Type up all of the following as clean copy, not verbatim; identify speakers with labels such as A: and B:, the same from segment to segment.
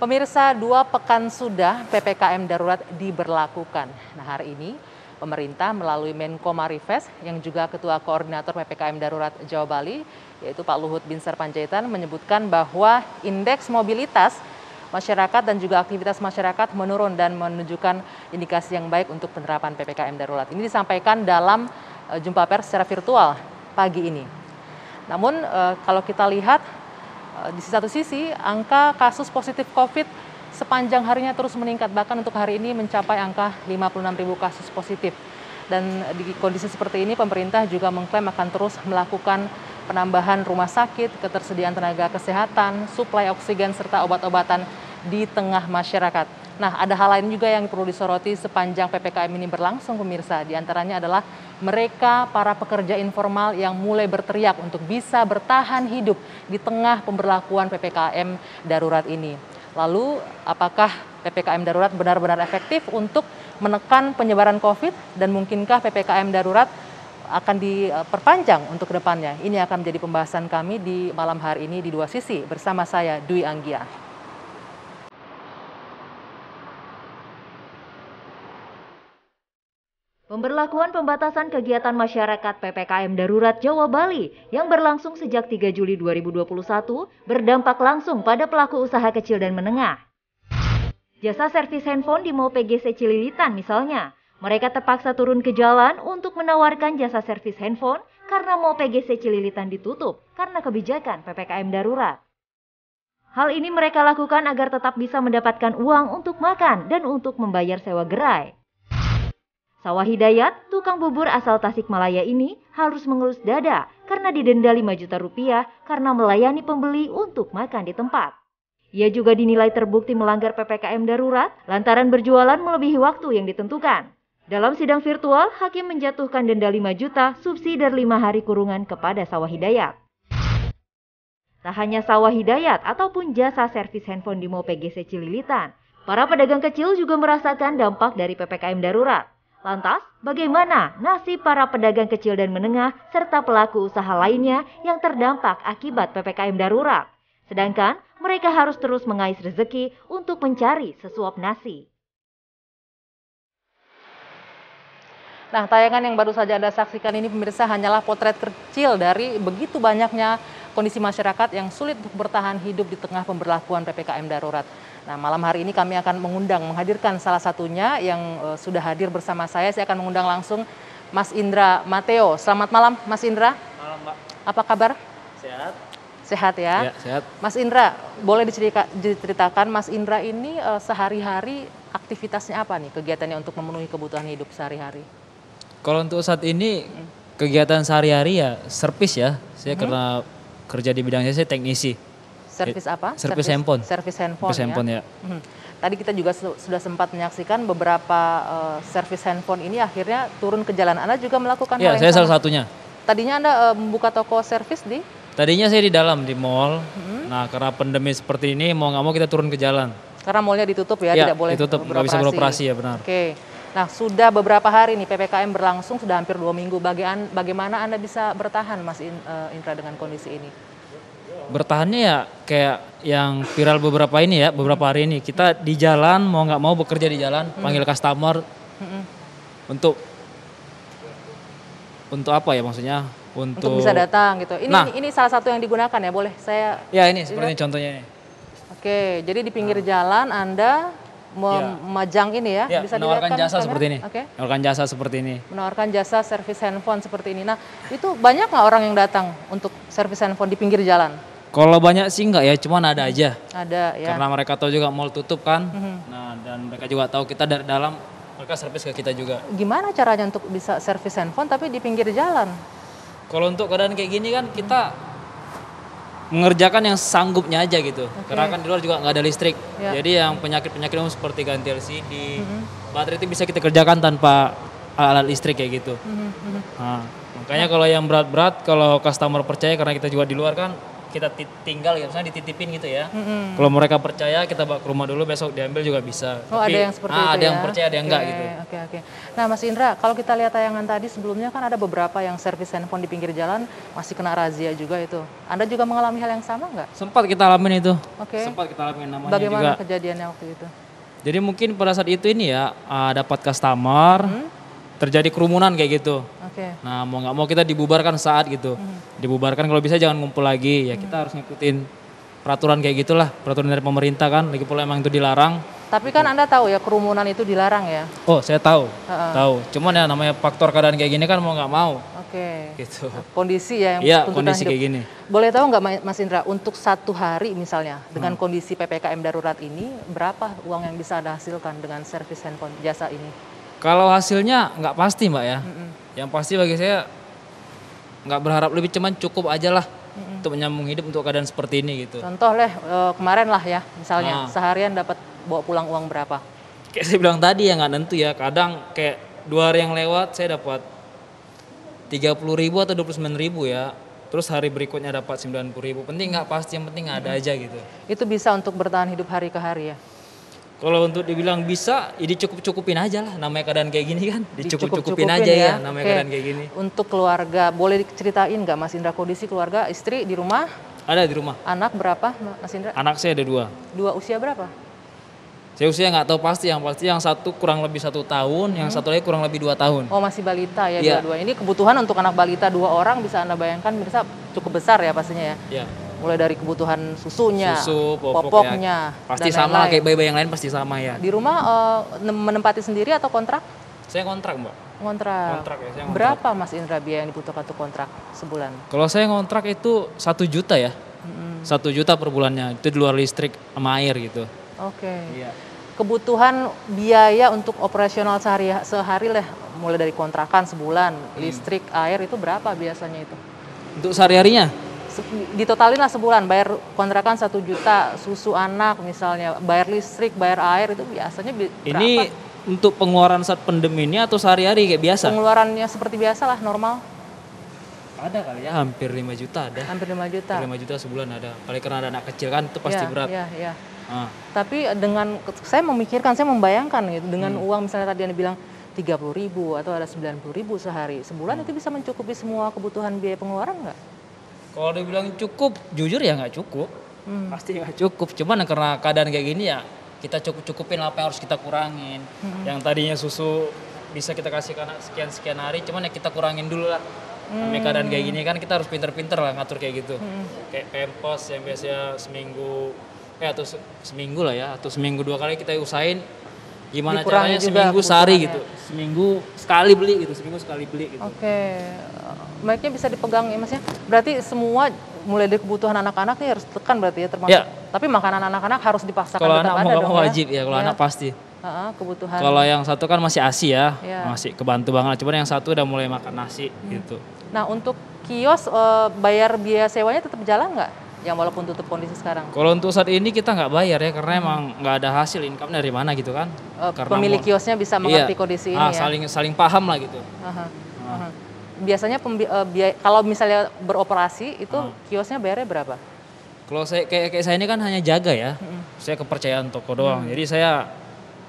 A: Pemirsa, 2 pekan sudah PPKM darurat diberlakukan. Nah, hari ini pemerintah melalui Menko Marifest yang juga Ketua Koordinator PPKM Darurat Jawa Bali, yaitu Pak Luhut Binsar Panjaitan, menyebutkan bahwa indeks mobilitas masyarakat dan juga aktivitas masyarakat menurun dan menunjukkan indikasi yang baik untuk penerapan PPKM darurat. Ini disampaikan dalam jumpa pers secara virtual pagi ini. Namun kalau kita lihat di satu sisi angka kasus positif COVID sepanjang harinya terus meningkat, bahkan untuk hari ini mencapai angka 56.000 kasus positif. Dan di kondisi seperti ini pemerintah juga mengklaim akan terus melakukan penambahan rumah sakit, ketersediaan tenaga kesehatan, suplai oksigen serta obat-obatan di tengah masyarakat. Nah, ada hal lain juga yang perlu disoroti sepanjang PPKM ini berlangsung, pemirsa. Di antaranya adalah mereka para pekerja informal yang mulai berteriak untuk bisa bertahan hidup di tengah pemberlakuan PPKM darurat ini. Lalu, apakah PPKM darurat benar-benar efektif untuk menekan penyebaran COVID dan mungkinkah PPKM darurat akan diperpanjang untuk kedepannya? Ini akan menjadi pembahasan kami di malam hari ini di Dua Sisi bersama saya Dwi Anggia.
B: Pemberlakuan pembatasan kegiatan masyarakat PPKM Darurat Jawa Bali yang berlangsung sejak 3 Juli 2021 berdampak langsung pada pelaku usaha kecil dan menengah. Jasa servis handphone di Mall PGC Cililitan misalnya, mereka terpaksa turun ke jalan untuk menawarkan jasa servis handphone karena Mall PGC Cililitan ditutup karena kebijakan PPKM Darurat. Hal ini mereka lakukan agar tetap bisa mendapatkan uang untuk makan dan untuk membayar sewa gerai. Sawah Hidayat, tukang bubur asal Tasikmalaya ini harus mengelus dada karena didenda 5 juta rupiah karena melayani pembeli untuk makan di tempat. Ia juga dinilai terbukti melanggar PPKM darurat lantaran berjualan melebihi waktu yang ditentukan. Dalam sidang virtual, hakim menjatuhkan denda 5 juta subsidi 5 hari kurungan kepada Sawah Hidayat. Tak hanya Sawah Hidayat ataupun jasa servis handphone di Mall PGC Cililitan, para pedagang kecil juga merasakan dampak dari PPKM darurat. Lantas, bagaimana nasib para pedagang kecil dan menengah serta pelaku usaha lainnya yang terdampak akibat PPKM darurat? Sedangkan mereka harus terus mengais rezeki untuk mencari sesuap nasi.
A: Nah, tayangan yang baru saja Anda saksikan ini pemirsa hanyalah potret kecil dari begitu banyaknya kondisi masyarakat yang sulit untuk bertahan hidup di tengah pemberlakuan PPKM darurat. Nah, malam hari ini kami akan menghadirkan salah satunya yang sudah hadir bersama saya. Saya akan mengundang langsung Mas Indra Mateo. Selamat malam, Mas Indra.
C: Malam, Mbak.
A: Apa kabar?
C: Sehat.
A: Sehat ya?
C: Ya, sehat.
A: Mas Indra, boleh diceritakan Mas Indra ini sehari-hari aktivitasnya apa nih? Kegiatannya untuk memenuhi kebutuhan hidup sehari-hari?
C: Kalau untuk saat ini kegiatan sehari-hari ya servis ya. Saya karena kerja di bidang saya teknisi.
A: Servis apa?
C: Servis handphone.
A: Servis handphone,
C: Servis handphone ya.
A: Tadi kita juga sudah sempat menyaksikan beberapa servis handphone ini akhirnya turun ke jalan. Anda juga melakukan hal
C: Ya,
A: yang
C: saya
A: sama?
C: salah satunya.
A: Tadinya Anda membuka toko servis di?
C: Tadinya saya di dalam, di mall. Nah, karena pandemi seperti ini mau nggak mau kita turun ke jalan.
A: Karena mallnya ditutup ya,
C: Ya,
A: tidak boleh
C: ditutup, nggak bisa beroperasi ya benar.
A: Oke. Nah, sudah beberapa hari nih PPKM berlangsung, sudah hampir 2 minggu. Bagaimana Anda bisa bertahan, Mas Indra, dengan kondisi ini?
C: Bertahannya ya kayak yang viral beberapa hari ini. Kita di jalan, mau nggak mau bekerja di jalan, panggil customer untuk apa ya maksudnya?
A: Untuk bisa datang gitu. Ini salah satu yang digunakan ya, boleh saya?
C: Ya ini seperti ini contohnya ini.
A: Oke, jadi di pinggir jalan Anda memajang ini ya, bisa
C: menawarkan jasa
A: kamera?
C: seperti ini.
A: Oke.
C: Menawarkan jasa seperti ini.
A: Menawarkan jasa servis handphone seperti ini. Nah, itu banyak nggak orang yang datang untuk servis handphone di pinggir jalan?
C: Kalau banyak sih enggak ya, cuman ada aja.
A: Ada ya.
C: Karena mereka tahu juga mall tutup kan. Nah, dan mereka juga tahu kita dari dalam, mereka servis ke kita juga.
A: Gimana caranya untuk bisa servis handphone tapi di pinggir jalan?
C: Kalau untuk keadaan kayak gini kan kita mengerjakan yang sanggupnya aja gitu. Karena kan di luar juga nggak ada listrik.
A: Ya.
C: Jadi yang penyakit-penyakit umum seperti ganti LCD, baterai itu bisa kita kerjakan tanpa alat listrik kayak gitu. Nah, makanya kalau yang berat-berat, kalau customer percaya karena kita juga di luar kan, kita tinggal gitu, misalnya dititipin gitu ya. Kalau mereka percaya kita bawa ke rumah dulu, besok diambil juga bisa.
A: Oh,
C: Tapi,
A: ada yang seperti itu
C: ada
A: ya?
C: yang percaya, ada yang enggak gitu.
A: Oke. Nah Mas Indra, kalau kita lihat tayangan tadi sebelumnya kan ada beberapa yang servis handphone di pinggir jalan masih kena razia juga itu. Anda juga mengalami hal yang sama nggak?
C: Sempat kita alamin itu.
A: Oke.
C: Sempat kita alamin namanya
A: Bagaimana
C: juga.
A: kejadiannya waktu itu?
C: Jadi mungkin pada saat itu ini ya dapat customer, terjadi kerumunan kayak gitu.
A: Oke.
C: Nah mau nggak mau kita dibubarkan saat gitu. Dibubarkan kalau bisa jangan ngumpul lagi. Ya kita harus ngikutin peraturan kayak gitulah. Peraturan dari pemerintah kan. Lagi pula emang itu dilarang.
A: Tapi kan Anda tahu ya kerumunan itu dilarang ya?
C: Oh saya tahu. Tahu. Cuman ya namanya faktor keadaan kayak gini kan mau nggak mau.
A: Oke.
C: Gitu.
A: Kondisi ya yang
C: Iya
A: tuntutan
C: kondisi
A: hidup.
C: kayak gini.
A: Boleh tahu nggak Mas Indra, untuk satu hari misalnya dengan kondisi PPKM darurat ini, berapa uang yang bisa Anda hasilkan dengan servis handphone jasa ini?
C: Kalau hasilnya nggak pasti mbak ya. Yang pasti bagi saya nggak berharap lebih, cuman cukup aja lah untuk menyambung hidup untuk keadaan seperti ini gitu.
A: Contoh kemarin lah ya, misalnya seharian dapat bawa pulang uang berapa?
C: Kayak saya bilang tadi ya nggak nentu ya. Kadang kayak 2 hari yang lewat saya dapat 30.000 atau 29.000 ya. Terus hari berikutnya dapat 90.000. Penting nggak pasti, yang penting ada aja gitu.
A: Itu bisa untuk bertahan hidup hari ke hari ya?
C: Kalau untuk dibilang bisa, ya dicukup-cukupin aja lah. Namanya keadaan kayak gini kan, dicukup-cukupin aja ya. Namanya
A: Oke.
C: keadaan kayak gini.
A: Untuk keluarga, boleh diceritain nggak Mas Indra kondisi keluarga, istri di rumah,
C: Ada di rumah.
A: anak berapa Mas Indra?
C: Anak saya ada 2.
A: Dua usia berapa?
C: Saya usia nggak tahu pasti, yang pasti yang satu kurang lebih 1 tahun, yang satu lagi kurang lebih 2 tahun.
A: Oh masih balita ya
C: Iya.
A: dua-dua. Ini kebutuhan untuk anak balita 2 orang bisa Anda bayangkan bisa cukup besar ya pastinya ya.
C: Ya,
A: Mulai dari kebutuhan susunya,
C: susu, popok
A: popoknya,
C: ya. Pasti
A: dan
C: sama
A: lain-lain.
C: kayak bayi-bayi yang lain pasti sama ya.
A: Di rumah menempati sendiri atau kontrak?
C: Saya kontrak mbak.
A: Kontrak.
C: Kontrak ya, saya kontrak.
A: Berapa Mas Indra biaya yang dibutuhkan untuk kontrak sebulan?
C: Kalau saya ngontrak itu 1 juta ya. 1 juta per bulannya. Itu di luar listrik sama air gitu.
A: Oke.
C: Iya.
A: Kebutuhan biaya untuk operasional sehari lah, mulai dari kontrakan sebulan, listrik, air itu berapa biasanya itu?
C: Untuk sehari-harinya?
A: Ditotalin lah sebulan, bayar kontrakan 1 juta, susu anak misalnya, bayar listrik, bayar air itu biasanya berapa?
C: Ini untuk pengeluaran saat pandemi ini atau sehari-hari kayak biasa?
A: Pengeluarannya seperti biasa lah, normal,
C: Ada kali ya, hampir 5 juta ada.
A: hampir 5 juta.
C: 5 juta sebulan ada. Kali karena ada anak kecil kan itu pasti
A: Iya,
C: berat.
A: Iya.
C: Ah.
A: Tapi dengan, saya memikirkan, saya membayangkan gitu, dengan uang misalnya tadi Anda bilang 30.000 atau ada 90.000 sehari, sebulan itu bisa mencukupi semua kebutuhan biaya pengeluaran nggak?
C: Kalau dibilang cukup, jujur ya nggak cukup. Pasti nggak cukup. Cuman karena keadaan kayak gini ya kita cukup-cukupin apa yang harus kita kurangin. Yang tadinya susu bisa kita kasih ke anak sekian-sekian hari, cuman ya kita kurangin dulu lah. Namanya keadaan kayak gini kan kita harus pinter-pinter lah ngatur kayak gitu. Kayak Pampers yang biasanya seminggu, atau seminggu lah ya, atau seminggu 2 kali kita usahain. Gimana
A: Dikurangi
C: caranya
A: juga
C: seminggu sehari
A: kebutuhannya.
C: gitu. Seminggu sekali beli gitu, seminggu sekali beli gitu.
A: Oke, baiknya bisa dipegang ya Mas ya. Berarti semua mulai dari kebutuhan anak-anak nih harus tekan berarti ya termasuk.
C: Ya.
A: Tapi makanan anak-anak harus dipaksakan
C: Kalau
A: tetap
C: anak
A: ada
C: mau nggak
A: dong
C: mau
A: ya.
C: wajib ya, kalau anak pasti.
A: Kebutuhan.
C: Kalau yang satu kan masih ASI ya,
A: Iya.
C: masih kebantu banget. Cuman yang satu udah mulai makan nasi gitu.
A: Nah untuk kios bayar biaya sewanya tetap jalan nggak? Yang walaupun tutup kondisi sekarang.
C: Kalau untuk saat ini kita nggak bayar ya, karena emang nggak ada hasil income dari mana gitu kan. Karena
A: Pemilik kiosnya bisa mengerti
C: iya,
A: kondisi ini ya.
C: saling paham lah gitu.
A: Aha. Biasanya kalau misalnya beroperasi itu kiosnya bayarnya berapa?
C: Kalau saya kayak saya ini kan hanya jaga ya, saya kepercayaan toko doang. Jadi saya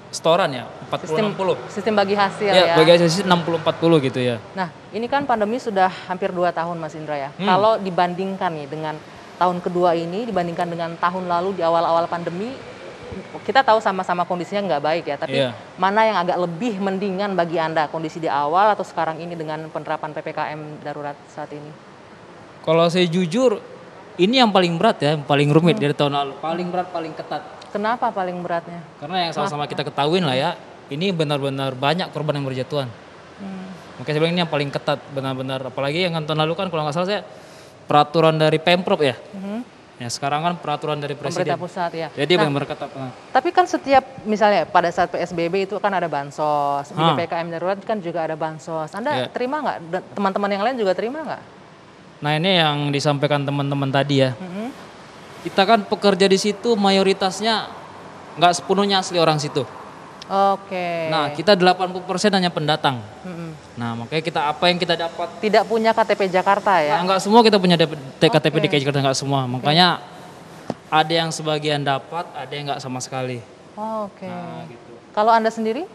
C: setoran ya, 40-60.
A: Sistem bagi hasil
C: Ya,
A: ya.
C: bagi hasil 60-40 gitu ya.
A: Nah, ini kan pandemi sudah hampir 2 tahun Mas Indra ya. Kalau dibandingkan nih dengan tahun kedua ini, dibandingkan dengan tahun lalu di awal-awal pandemi, kita tahu sama-sama kondisinya nggak baik ya. Tapi
C: Iya.
A: mana yang agak lebih mendingan bagi Anda, kondisi di awal atau sekarang ini dengan penerapan PPKM darurat saat ini?
C: Kalau saya jujur, ini yang paling berat ya, yang paling rumit dari tahun lalu. Paling berat, paling ketat.
A: Kenapa paling beratnya?
C: Karena yang sama-sama kita ketahuin lah ya, ini benar-benar banyak korban yang berjatuhan. Makanya saya bilang ini yang paling ketat, benar-benar. Apalagi yang tahun lalu kan kalau nggak salah saya peraturan dari Pemprov ya. Ya sekarang kan peraturan dari Presiden.
A: Pemerintah pusat ya.
C: Jadi benar-benar ketat.
A: Tapi kan setiap misalnya pada saat PSBB itu kan ada bansos, di PPKM darurat kan juga ada bansos. Anda
C: Iya.
A: terima nggak? Teman-teman yang lain juga terima nggak?
C: Nah ini yang disampaikan teman-teman tadi ya. Kita kan pekerja di situ mayoritasnya nggak sepenuhnya asli orang situ.
A: Oke.
C: Nah, kita 80% hanya pendatang.
A: Mm-mm.
C: Nah, makanya kita apa yang kita dapat.
A: Tidak punya KTP Jakarta ya?
C: Nah, enggak semua kita punya KTP
A: Oke.
C: DKI Jakarta, enggak semua. Makanya ada yang sebagian dapat, ada yang enggak sama sekali.
A: Oke.
C: Nah, gitu.
A: Kalau Anda sendiri?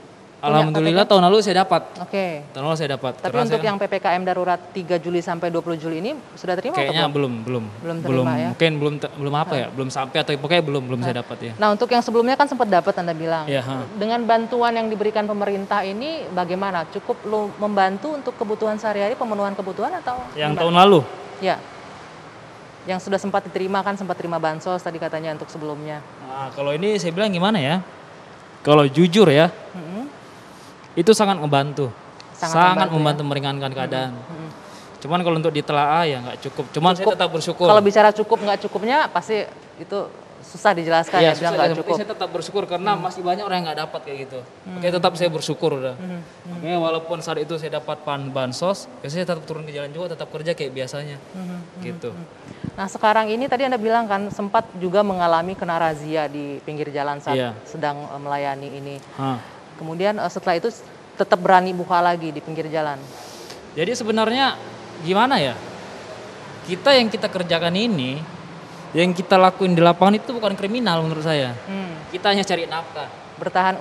A: Punya
C: Alhamdulillah
A: KTP?
C: tahun lalu saya dapat.
A: Oke.
C: Tahun lalu saya dapat.
A: Tapi
C: Karena
A: untuk
C: saya-
A: yang PPKM darurat 3 Juli sampai 20 Juli ini sudah terima
C: kayaknya
A: atau belum?
C: belum
A: Belum terima ya?
C: mungkin belum apa ya, belum sampai atau pokoknya belum saya dapat ya.
A: Nah, untuk yang sebelumnya kan sempat dapat Anda bilang.
C: Iya, ha.
A: Dengan bantuan yang diberikan pemerintah ini bagaimana? Cukup membantu untuk kebutuhan sehari-hari, pemenuhan kebutuhan atau
C: Yang
A: gimana?
C: tahun lalu
A: Ya. Yang sudah sempat diterima kan sempat terima bansos tadi katanya untuk sebelumnya.
C: nah, kalau ini saya bilang gimana ya? Kalau jujur ya,
A: Mm-mm.
C: itu sangat membantu.
A: Sangat membantu
C: membantu meringankan keadaan. Cuman kalau untuk ditelaah ya nggak cukup. Cuman saya tetap bersyukur.
A: Kalau bicara cukup nggak cukupnya pasti itu susah dijelaskan ya, bilang
C: susah,
A: nggak
C: tapi
A: cukup.
C: saya tetap bersyukur karena masih banyak orang yang nggak dapat kayak gitu. Makanya tetap saya bersyukur udah. Makanya walaupun saat itu saya dapat bansos, ya saya tetap turun ke jalan juga, tetap kerja kayak biasanya. Gitu.
A: Nah sekarang ini tadi Anda bilang kan sempat juga mengalami kena razia di pinggir jalan saat
C: Iya.
A: sedang melayani ini.
C: Hah.
A: Kemudian setelah itu tetap berani buka lagi di pinggir jalan.
C: Jadi sebenarnya gimana ya? Kita yang kita kerjakan ini, yang kita lakuin di lapangan itu bukan kriminal menurut saya. Kita hanya cari nafkah.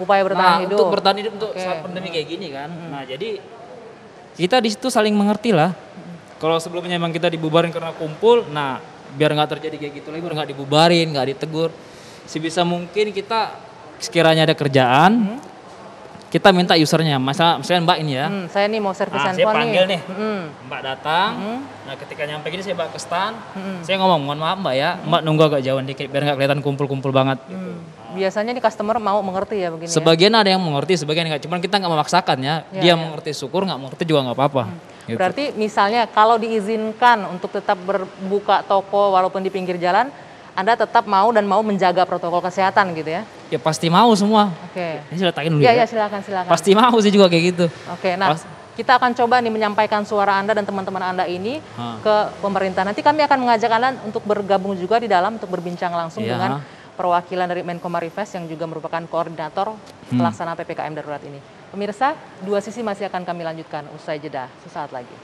A: Upaya bertahan hidup.
C: Untuk bertahan hidup untuk
A: Oke.
C: saat pandemi kayak gini kan. Nah, jadi kita di situ saling mengerti lah. Kalau sebelumnya emang kita dibubarin karena kumpul, nah biar nggak terjadi kayak gitu lagi, biar nggak dibubarin, nggak ditegur. Sebisa mungkin kita sekiranya ada kerjaan, kita minta usernya. Misalnya Mbak ini ya.
A: Saya nih mau servis
C: Nah, saya
A: handphone
C: panggil nih.
A: Mm.
C: Mbak datang. Nah, ketika nyampe gini saya bawa ke stand. Saya ngomong, "Mohon maaf Mbak ya, Mbak nunggu agak jauh dikit biar nggak kelihatan kumpul-kumpul banget." Gitu.
A: Biasanya nih customer mau mengerti ya begini.
C: Sebagian ada yang mengerti, sebagian enggak. Cuman kita nggak memaksakan ya.
A: Ya,
C: Dia
A: ya.
C: mengerti syukur, nggak mengerti juga nggak apa-apa. Gitu.
A: Berarti misalnya kalau diizinkan untuk tetap berbuka toko walaupun di pinggir jalan, Anda tetap mau dan mau menjaga protokol kesehatan gitu ya?
C: Ya pasti mau semua.
A: Oke.
C: Ini saya letakkan dulu
A: Iya,
C: ya.
A: ya silakan.
C: Pasti mau sih juga kayak gitu.
A: Oke, nah kita akan coba nih menyampaikan suara Anda dan teman-teman Anda ini ke pemerintah. Nanti kami akan mengajak Anda untuk bergabung juga di dalam untuk berbincang langsung
C: Iya.
A: dengan perwakilan dari Menkomarifes yang juga merupakan koordinator pelaksanaan PPKM darurat ini. Pemirsa, dua sisi masih akan kami lanjutkan usai jeda sesaat lagi.